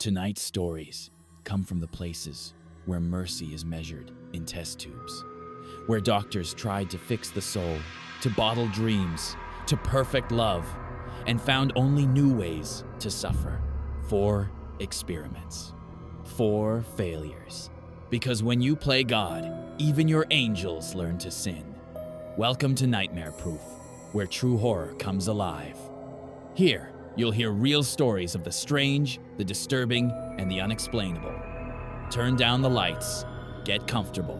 Tonight's stories come from the places where mercy is measured in test tubes, where doctors tried to fix the soul, to bottle dreams, to perfect love, and found only new ways to suffer. 4 experiments. 4 failures. Because when you play God, even your angels learn to sin. Welcome to Nightmare Proof, where true horror comes alive. Here, you'll hear real stories of the strange, the disturbing, and the unexplainable. Turn down the lights, get comfortable,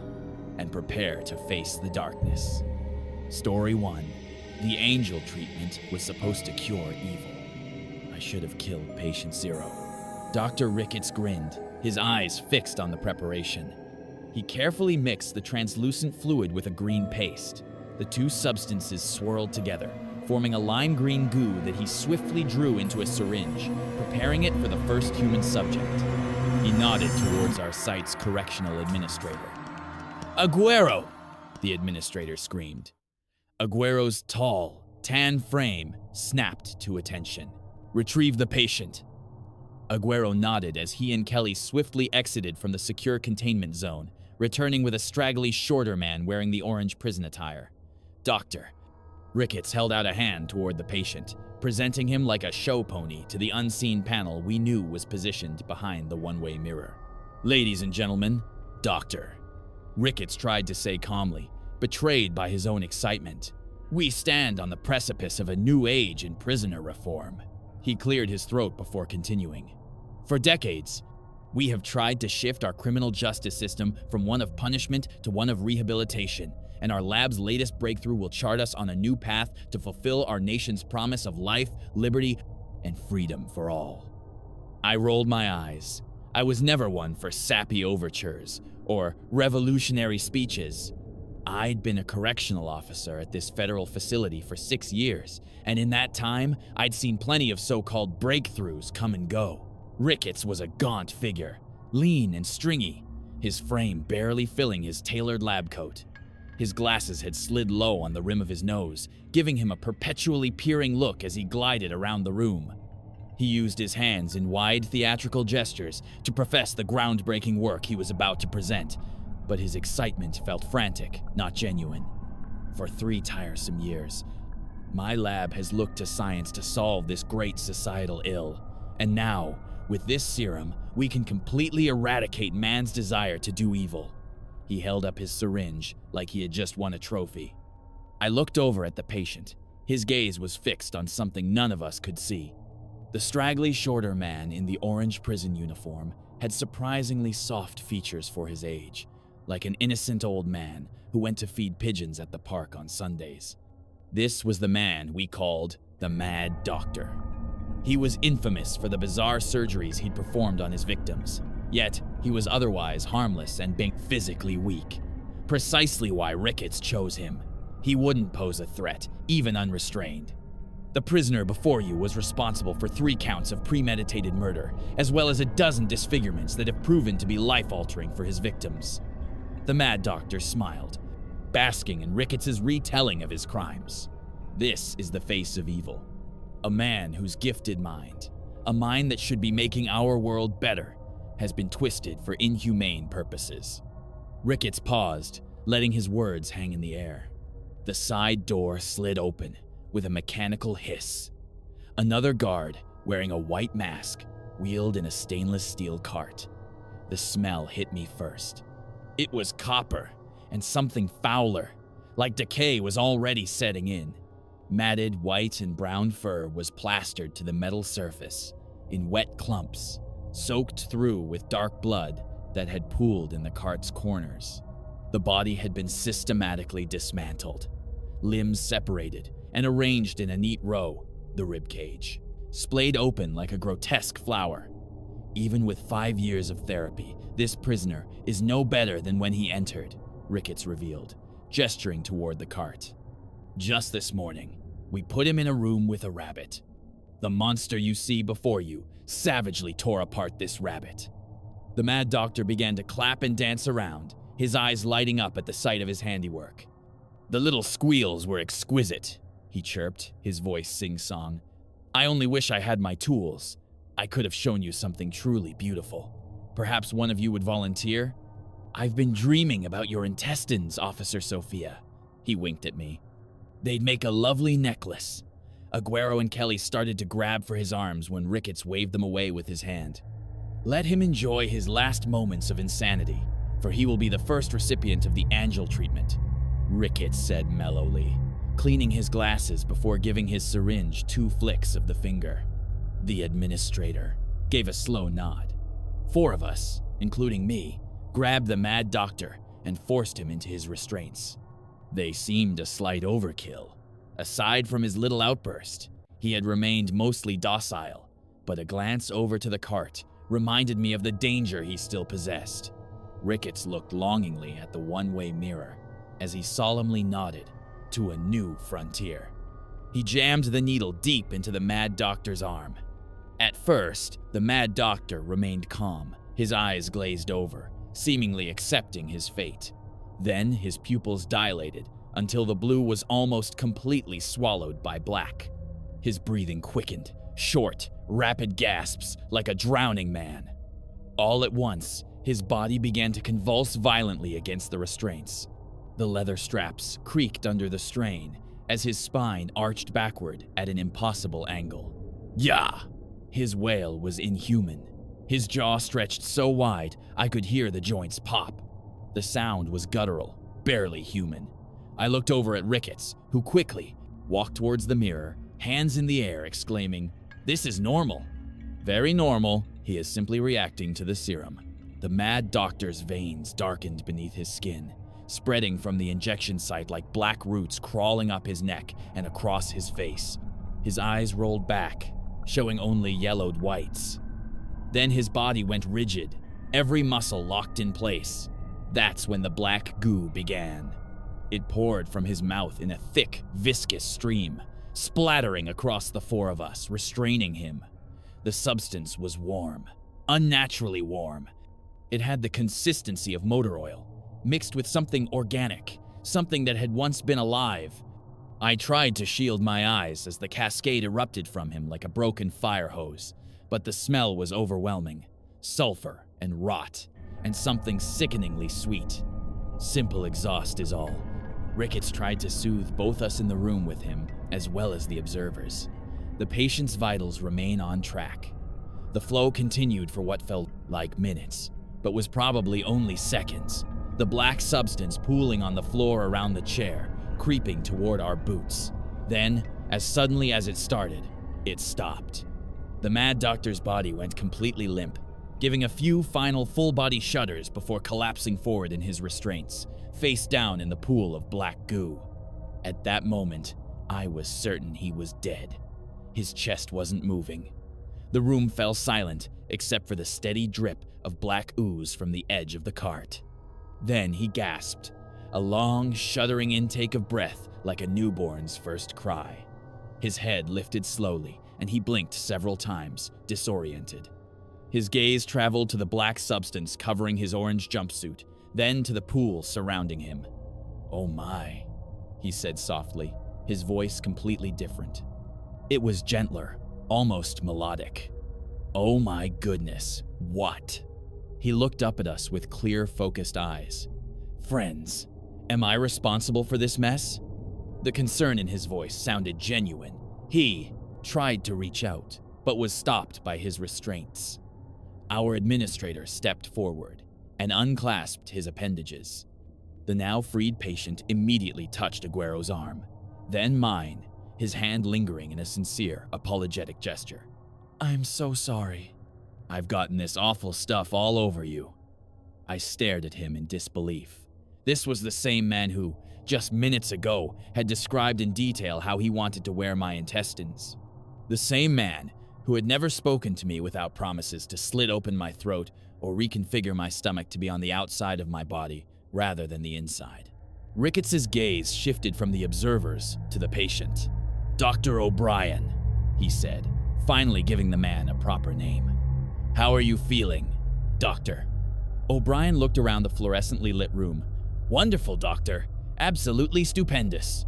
and prepare to face the darkness. Story 1. The angel treatment was supposed to cure evil. I should have killed patient 0. Dr. Ricketts grinned, his eyes fixed on the preparation. He carefully mixed the translucent fluid with a green paste. The 2 substances swirled together, forming a lime green goo that he swiftly drew into a syringe, preparing it for the first human subject. He nodded towards our site's correctional administrator. "Aguero!" the administrator screamed. Aguero's tall, tan frame snapped to attention. "Retrieve the patient." Aguero nodded as he and Kelly swiftly exited from the secure containment zone, returning with a straggly shorter man wearing the orange prison attire. "Doctor." Ricketts held out a hand toward the patient, presenting him like a show pony to the unseen panel we knew was positioned behind the one-way mirror. "Ladies and gentlemen, Doctor." Ricketts tried to say calmly, betrayed by his own excitement. "We stand on the precipice of a new age in prisoner reform." He cleared his throat before continuing. "For decades, we have tried to shift our criminal justice system from one of punishment to one of rehabilitation, and our lab's latest breakthrough will chart us on a new path to fulfill our nation's promise of life, liberty, and freedom for all." I rolled my eyes. I was never one for sappy overtures or revolutionary speeches. I'd been a correctional officer at this federal facility for 6 years, and in that time, I'd seen plenty of so-called breakthroughs come and go. Ricketts was a gaunt figure, lean and stringy, his frame barely filling his tailored lab coat. His glasses had slid low on the rim of his nose, giving him a perpetually peering look as he glided around the room. He used his hands in wide theatrical gestures to profess the groundbreaking work he was about to present, but his excitement felt frantic, not genuine. For 3 tiresome years, my lab has looked to science to solve this great societal ill, and now, with this serum, we can completely eradicate man's desire to do evil. He held up his syringe like he had just won a trophy. I looked over at the patient. His gaze was fixed on something none of us could see. The straggly shorter man in the orange prison uniform had surprisingly soft features for his age, like an innocent old man who went to feed pigeons at the park on Sundays. This was the man we called the Mad Doctor. He was infamous for the bizarre surgeries he'd performed on his victims, yet he was otherwise harmless and being physically weak. Precisely why Ricketts chose him. He wouldn't pose a threat, even unrestrained. The prisoner before you was responsible for 3 counts of premeditated murder, as well as a dozen disfigurements that have proven to be life-altering for his victims. The Mad Doctor smiled, basking in Ricketts' retelling of his crimes. This is the face of evil. A man whose gifted mind, a mind that should be making our world better, has been twisted for inhumane purposes. Ricketts paused, letting his words hang in the air. The side door slid open with a mechanical hiss. Another guard, wearing a white mask, wheeled in a stainless steel cart. The smell hit me first. It was copper, and something fouler, like decay was already setting in. Matted white and brown fur was plastered to the metal surface, in wet clumps, soaked through with dark blood that had pooled in the cart's corners. The body had been systematically dismantled, limbs separated and arranged in a neat row, the ribcage, splayed open like a grotesque flower. Even with 5 years of therapy, this prisoner is no better than when he entered, Ricketts revealed, gesturing toward the cart. Just this morning, we put him in a room with a rabbit. The monster you see before you savagely tore apart this rabbit. The Mad Doctor began to clap and dance around, his eyes lighting up at the sight of his handiwork. "The little squeals were exquisite," he chirped, his voice sing-song. "I only wish I had my tools. I could have shown you something truly beautiful. Perhaps one of you would volunteer? I've been dreaming about your intestines, Officer Sophia. He winked at me. They'd make a lovely necklace. Aguero and Kelly started to grab for his arms when Ricketts waved them away with his hand. Let him enjoy his last moments of insanity, for he will be the first recipient of the Angel treatment, Ricketts said mellowly, cleaning his glasses before giving his syringe 2 flicks of the finger. The administrator gave a slow nod. 4 of us, including me, grabbed the mad doctor and forced him into his restraints. They seemed a slight overkill. Aside from his little outburst, he had remained mostly docile, but a glance over to the cart reminded me of the danger he still possessed. Ricketts looked longingly at the one-way mirror as he solemnly nodded to a new frontier. He jammed the needle deep into the mad doctor's arm. At first, the mad doctor remained calm, his eyes glazed over, seemingly accepting his fate. Then his pupils dilated until the blue was almost completely swallowed by black. His breathing quickened, short, rapid gasps like a drowning man. All at once, his body began to convulse violently against the restraints. The leather straps creaked under the strain as his spine arched backward at an impossible angle. Yah! His wail was inhuman. His jaw stretched so wide I could hear the joints pop. The sound was guttural, barely human. I looked over at Ricketts, who quickly walked towards the mirror, hands in the air, exclaiming, "This is normal." Very normal. He is simply reacting to the serum. The mad doctor's veins darkened beneath his skin, spreading from the injection site like black roots crawling up his neck and across his face. His eyes rolled back, showing only yellowed whites. Then his body went rigid, every muscle locked in place. That's when the black goo began. It poured from his mouth in a thick, viscous stream, splattering across the 4 of us, restraining him. The substance was warm, unnaturally warm. It had the consistency of motor oil, mixed with something organic, something that had once been alive. I tried to shield my eyes as the cascade erupted from him like a broken fire hose, but the smell was overwhelming. Sulfur and rot, and something sickeningly sweet. Simple exhaust is all. Ricketts tried to soothe both us in the room with him, as well as the observers. The patient's vitals remain on track. The flow continued for what felt like minutes, but was probably only seconds. The black substance pooling on the floor around the chair, creeping toward our boots. Then, as suddenly as it started, it stopped. The mad doctor's body went completely limp, giving a few final full-body shudders before collapsing forward in his restraints, face down in the pool of black goo. At that moment, I was certain he was dead. His chest wasn't moving. The room fell silent except for the steady drip of black ooze from the edge of the cart. Then he gasped, a long, shuddering intake of breath like a newborn's first cry. His head lifted slowly, and he blinked several times, disoriented. His gaze traveled to the black substance covering his orange jumpsuit, then to the pool surrounding him. "Oh my," he said softly, his voice completely different. It was gentler, almost melodic. "Oh my goodness, what?" He looked up at us with clear, focused eyes. "Friends, am I responsible for this mess?" The concern in his voice sounded genuine. He tried to reach out, but was stopped by his restraints. Our administrator stepped forward and unclasped his appendages. The now freed patient immediately touched Aguero's arm, then mine, his hand lingering in a sincere, apologetic gesture. "I'm so sorry. I've gotten this awful stuff all over you." I stared at him in disbelief. This was the same man who, just minutes ago, had described in detail how he wanted to wear my intestines. The same man who had never spoken to me without promises to slit open my throat or reconfigure my stomach to be on the outside of my body rather than the inside. Ricketts' gaze shifted from the observers to the patient. "Dr. O'Brien," he said, finally giving the man a proper name. "How are you feeling, doctor?" O'Brien looked around the fluorescently lit room. "Wonderful, doctor. Absolutely stupendous."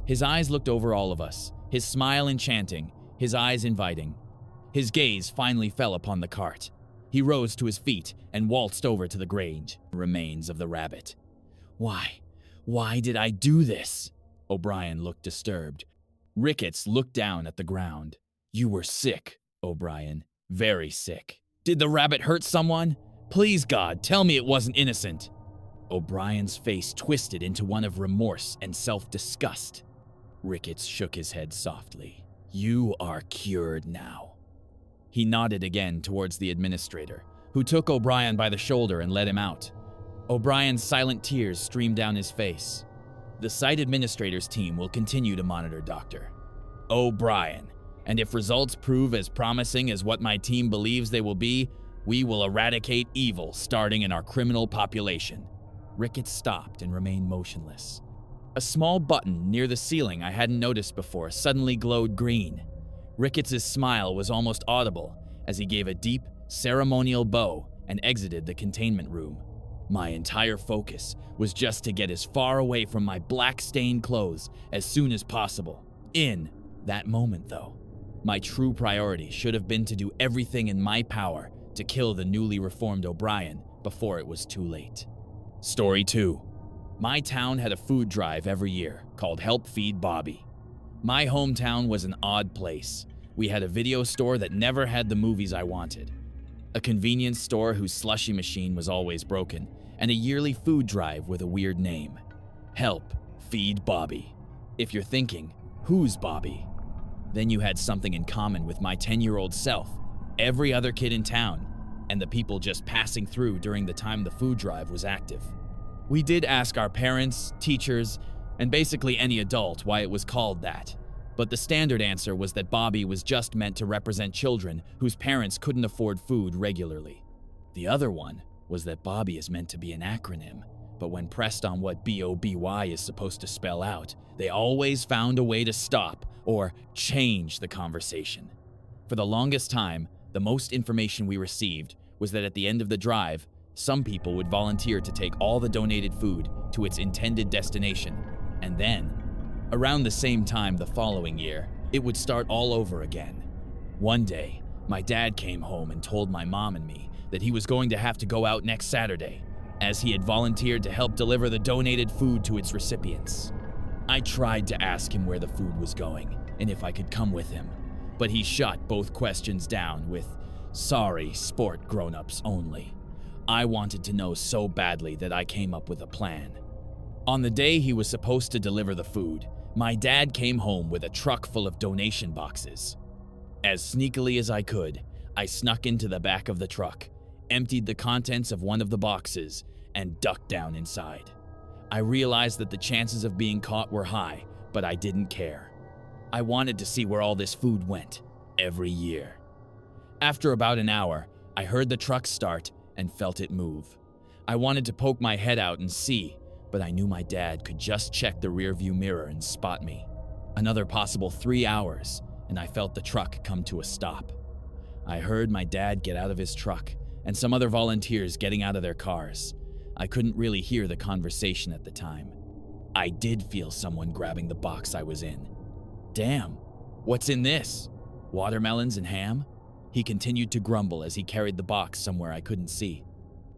His eyes looked over all of us, his smile enchanting, his eyes inviting. His gaze finally fell upon the cart. He rose to his feet and waltzed over to the grange remains of the rabbit. Why did I do this? O'Brien looked disturbed. Ricketts looked down at the ground. You were sick, O'Brien. Very sick. Did the rabbit hurt someone? Please, God, tell me it wasn't innocent. O'Brien's face twisted into one of remorse and self-disgust. Ricketts shook his head softly. You are cured now. He nodded again towards the administrator, who took O'Brien by the shoulder and led him out. O'Brien's silent tears streamed down his face. The site administrator's team will continue to monitor Dr. O'Brien, and if results prove as promising as what my team believes they will be, we will eradicate evil starting in our criminal population. Ricketts stopped and remained motionless. A small button near the ceiling I hadn't noticed before suddenly glowed green. Ricketts' smile was almost audible as he gave a deep, ceremonial bow and exited the containment room. My entire focus was just to get as far away from my black-stained clothes as soon as possible. In that moment, though, my true priority should have been to do everything in my power to kill the newly reformed O'Brien before it was too late. Story 2. My town had a food drive every year called Help Feed Bobby. My hometown was an odd place. We had a video store that never had the movies I wanted, a convenience store whose slushy machine was always broken, and a yearly food drive with a weird name. Help Feed Bobby. If you're thinking, who's Bobby? Then you had something in common with my 10-year-old self, every other kid in town, and the people just passing through during the time the food drive was active. We did ask our parents, teachers, and basically any adult why it was called that, but the standard answer was that Bobby was just meant to represent children whose parents couldn't afford food regularly. The other one was that Bobby is meant to be an acronym, but when pressed on what BOBY is supposed to spell out, they always found a way to stop or change the conversation. For the longest time, the most information we received was that at the end of the drive, some people would volunteer to take all the donated food to its intended destination, and then, around the same time the following year, it would start all over again. One day, my dad came home and told my mom and me that he was going to have to go out next Saturday, as he had volunteered to help deliver the donated food to its recipients. I tried to ask him where the food was going and if I could come with him, but he shot both questions down with, "Sorry, sport grown-ups only." I wanted to know so badly that I came up with a plan. On the day he was supposed to deliver the food, my dad came home with a truck full of donation boxes. As sneakily as I could, I snuck into the back of the truck, emptied the contents of one of the boxes, and ducked down inside. I realized that the chances of being caught were high, but I didn't care. I wanted to see where all this food went, every year. After about an hour, I heard the truck start and felt it move. I wanted to poke my head out and see, but I knew my dad could just check the rearview mirror and spot me. Another possible 3 hours, and I felt the truck come to a stop. I heard my dad get out of his truck and some other volunteers getting out of their cars. I couldn't really hear the conversation at the time. I did feel someone grabbing the box I was in. Damn, what's in this? Watermelons and ham? He continued to grumble as he carried the box somewhere I couldn't see.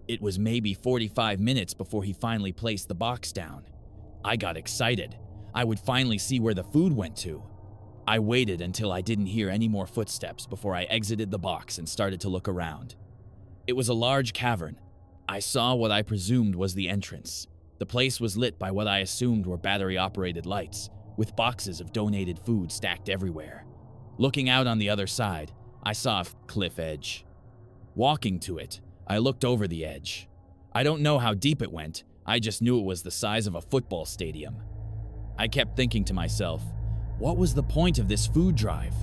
It was maybe 45 minutes before he finally placed the box down. I got excited. I would finally see where the food went to. I waited until I didn't hear any more footsteps before I exited the box and started to look around. It was a large cavern. I saw what I presumed was the entrance. The place was lit by what I assumed were battery-operated lights, with boxes of donated food stacked everywhere. Looking out on the other side, I saw a cliff edge. Walking to it, I looked over the edge. I don't know how deep it went, I just knew it was the size of a football stadium. I kept thinking to myself, what was the point of this food drive?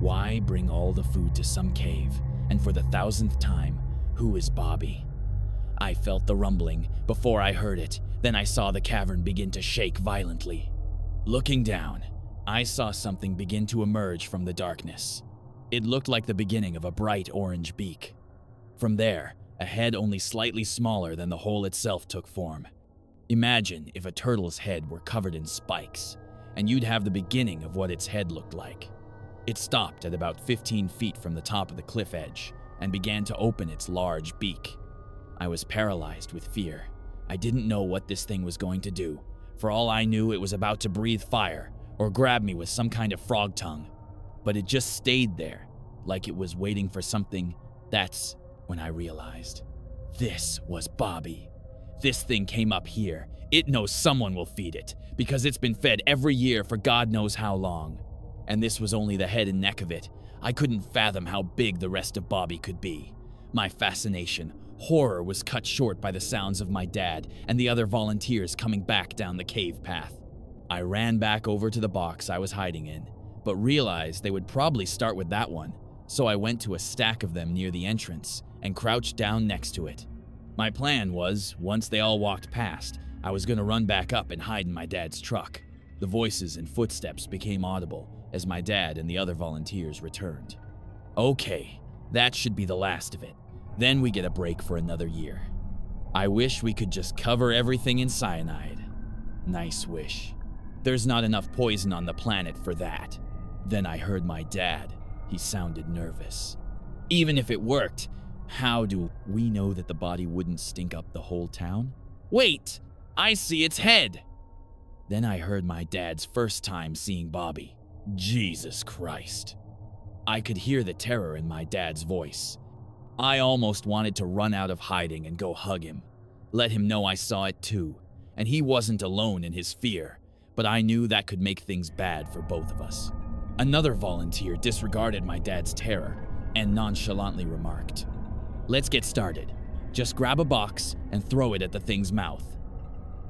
Why bring all the food to some cave? And for the 1000th time, who is Bobby? I felt the rumbling before I heard it, then I saw the cavern begin to shake violently. Looking down, I saw something begin to emerge from the darkness. It looked like the beginning of a bright orange beak. From there, a head only slightly smaller than the hole itself took form. Imagine if a turtle's head were covered in spikes, and you'd have the beginning of what its head looked like. It stopped at about 15 feet from the top of the cliff edge and began to open its large beak. I was paralyzed with fear. I didn't know what this thing was going to do. For all I knew, it was about to breathe fire or grab me with some kind of frog tongue. But it just stayed there, like it was waiting for something. That's when I realized. This was Bobby. This thing came up here. It knows someone will feed it, because it's been fed every year for God knows how long. And this was only the head and neck of it. I couldn't fathom how big the rest of Bobby could be. My fascination, horror was cut short by the sounds of my dad and the other volunteers coming back down the cave path. I ran back over to the box I was hiding in, but realized they would probably start with that one, so I went to a stack of them near the entrance and crouched down next to it. My plan was, once they all walked past, I was going to run back up and hide in my dad's truck. The voices and footsteps became audible as my dad and the other volunteers returned. Okay, that should be the last of it. Then we get a break for another year. I wish we could just cover everything in cyanide. Nice wish. There's not enough poison on the planet for that. Then I heard my dad. He sounded nervous. Even if it worked, how do we know that the body wouldn't stink up the whole town? Wait! I see its head! Then I heard my dad's first time seeing Bobby. Jesus Christ. I could hear the terror in my dad's voice. I almost wanted to run out of hiding and go hug him. Let him know I saw it too, and he wasn't alone in his fear, but I knew that could make things bad for both of us. Another volunteer disregarded my dad's terror and nonchalantly remarked, "Let's get started. Just grab a box and throw it at the thing's mouth."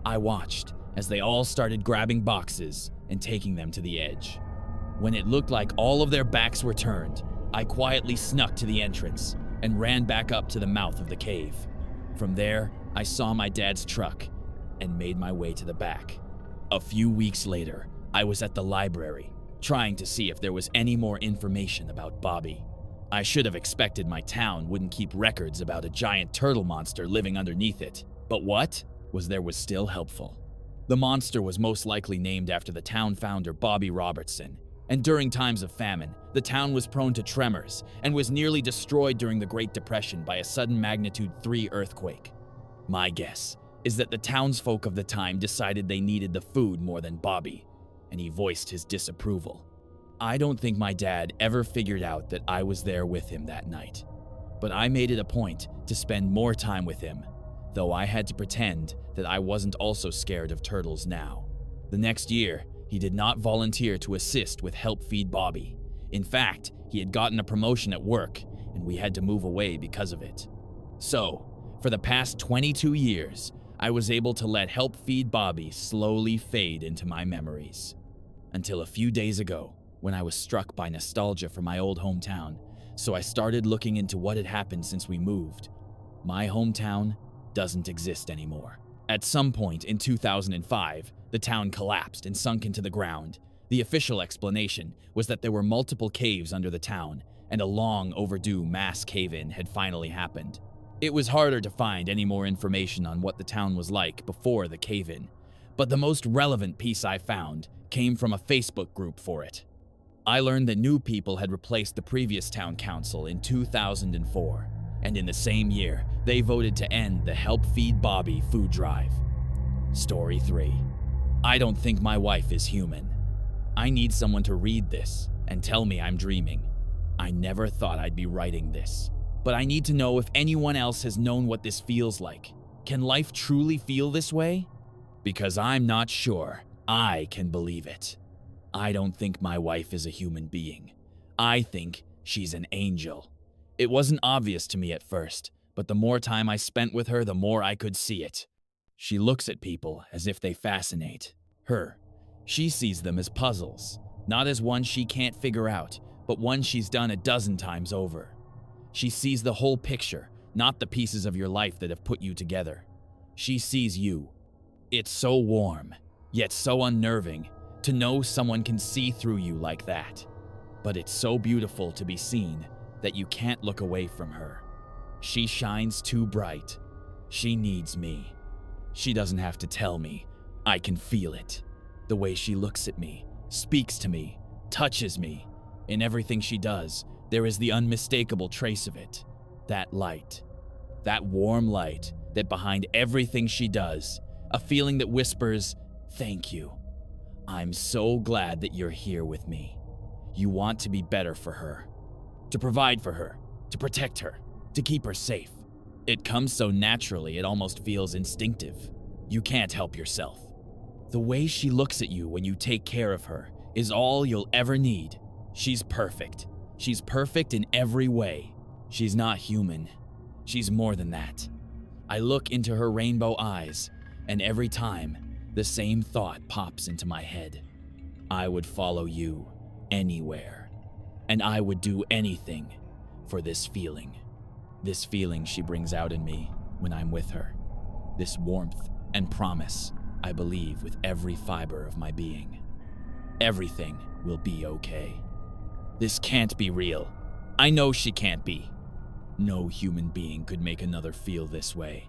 I watched as they all started grabbing boxes and taking them to the edge. When it looked like all of their backs were turned, I quietly snuck to the entrance and ran back up to the mouth of the cave. From there, I saw my dad's truck and made my way to the back. A few weeks later, I was at the library, trying to see if there was any more information about Bobby. I should have expected my town wouldn't keep records about a giant turtle monster living underneath it, but what was still helpful. The monster was most likely named after the town founder Bobby Robertson, and during times of famine, the town was prone to tremors and was nearly destroyed during the Great Depression by a sudden magnitude 3 earthquake. My guess is that the townsfolk of the time decided they needed the food more than Bobby, and he voiced his disapproval. I don't think my dad ever figured out that I was there with him that night, but I made it a point to spend more time with him, though I had to pretend that I wasn't also scared of turtles now. The next year, he did not volunteer to assist with Help Feed Bobby. In fact, he had gotten a promotion at work, and we had to move away because of it. So, for the past 22 years, I was able to let Help Feed Bobby slowly fade into my memories. Until a few days ago, when I was struck by nostalgia for my old hometown, so I started looking into what had happened since we moved. My hometown doesn't exist anymore. At some point in 2005, the town collapsed and sunk into the ground. The official explanation was that there were multiple caves under the town, and a long overdue mass cave-in had finally happened. It was harder to find any more information on what the town was like before the cave-in, but the most relevant piece I found came from a Facebook group for it. I learned that new people had replaced the previous town council in 2004, and in the same year, they voted to end the Help Feed Bobby food drive. Story 3. I don't think my wife is human. I need someone to read this and tell me I'm dreaming. I never thought I'd be writing this, but I need to know if anyone else has known what this feels like. Can life truly feel this way? Because I'm not sure I can believe it. I don't think my wife is a human being. I think she's an angel. It wasn't obvious to me at first, but the more time I spent with her, the more I could see it. She looks at people as if they fascinate her. She sees them as puzzles, not as one she can't figure out, but one she's done a dozen times over. She sees the whole picture, not the pieces of your life that have put you together. She sees you. It's so warm, yet so unnerving, to know someone can see through you like that. But it's so beautiful to be seen that you can't look away from her. She shines too bright. She needs me. She doesn't have to tell me. I can feel it. The way she looks at me, speaks to me, touches me. In everything she does, there is the unmistakable trace of it. That light. That warm light that behind everything she does, a feeling that whispers, "Thank you. I'm so glad that you're here with me." You want to be better for her. To provide for her. To protect her. To keep her safe. It comes so naturally it almost feels instinctive. You can't help yourself. The way she looks at you when you take care of her is all you'll ever need. She's perfect. She's perfect in every way. She's not human. She's more than that. I look into her rainbow eyes, and every time, the same thought pops into my head. I would follow you anywhere, and I would do anything for this feeling. This feeling she brings out in me when I'm with her. This warmth and promise I believe with every fiber of my being. Everything will be okay. This can't be real. I know she can't be. No human being could make another feel this way.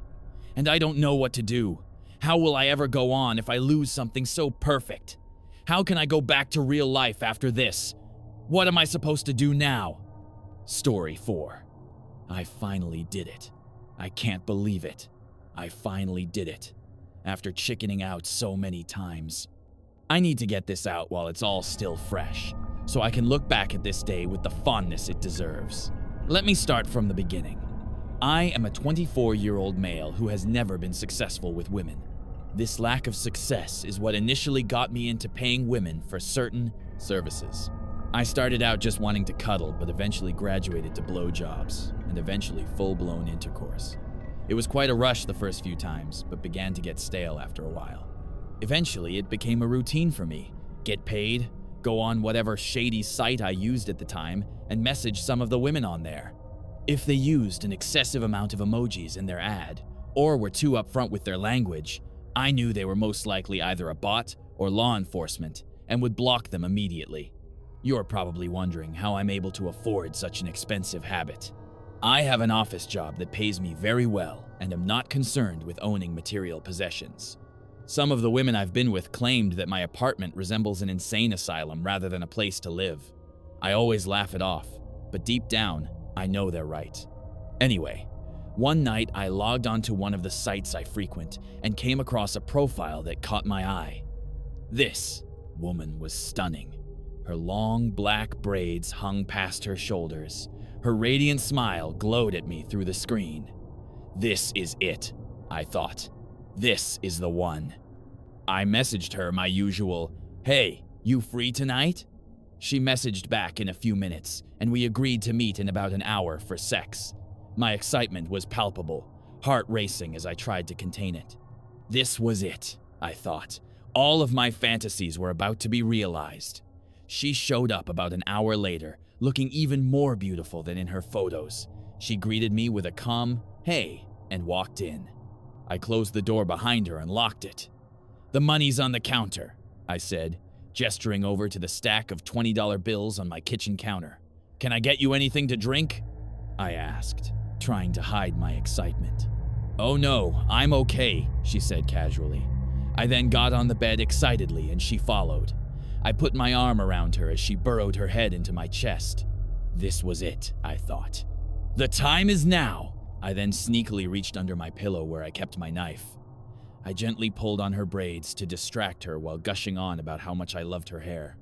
And I don't know what to do. How will I ever go on if I lose something so perfect? How can I go back to real life after this? What am I supposed to do now? Story 4. I finally did it. I can't believe it. I finally did it. After chickening out so many times. I need to get this out while it's all still fresh, so I can look back at this day with the fondness it deserves. Let me start from the beginning. I am a 24-year-old male who has never been successful with women. This lack of success is what initially got me into paying women for certain services. I started out just wanting to cuddle, but eventually graduated to blowjobs, and eventually full-blown intercourse. It was quite a rush the first few times, but began to get stale after a while. Eventually, it became a routine for me. Get paid, go on whatever shady site I used at the time, and message some of the women on there. If they used an excessive amount of emojis in their ad, or were too upfront with their language, I knew they were most likely either a bot or law enforcement, and would block them immediately. You're probably wondering how I'm able to afford such an expensive habit. I have an office job that pays me very well and am not concerned with owning material possessions. Some of the women I've been with claimed that my apartment resembles an insane asylum rather than a place to live. I always laugh it off, but deep down, I know they're right. Anyway, one night I logged onto one of the sites I frequent and came across a profile that caught my eye. This woman was stunning. Her long black braids hung past her shoulders. Her radiant smile glowed at me through the screen. This is it, I thought. This is the one. I messaged her my usual, "Hey, you free tonight?" She messaged back in a few minutes, and we agreed to meet in about an hour for sex. My excitement was palpable, heart racing as I tried to contain it. This was it, I thought. All of my fantasies were about to be realized. She showed up about an hour later, looking even more beautiful than in her photos. She greeted me with a calm, "Hey," and walked in. I closed the door behind her and locked it. "The money's on the counter," I said, gesturing over to the stack of $20 bills on my kitchen counter. "Can I get you anything to drink?" I asked, trying to hide my excitement. "Oh no, I'm okay," she said casually. I then got on the bed excitedly and she followed. I put my arm around her as she burrowed her head into my chest. This was it, I thought. "The time is now." I then sneakily reached under my pillow where I kept my knife. I gently pulled on her braids to distract her while gushing on about how much I loved her hair.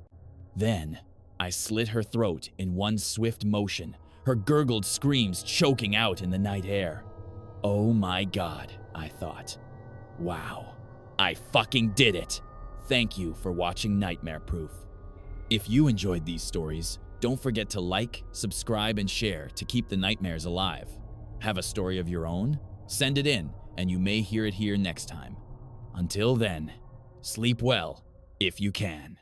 Then, I slit her throat in one swift motion, her gurgled screams choking out in the night air. Oh my God, I thought. Wow, I fucking did it. Thank you for watching Nightmare Proof. If you enjoyed these stories, don't forget to like, subscribe, and share to keep the nightmares alive. Have a story of your own? Send it in, and you may hear it here next time. Until then, sleep well if you can.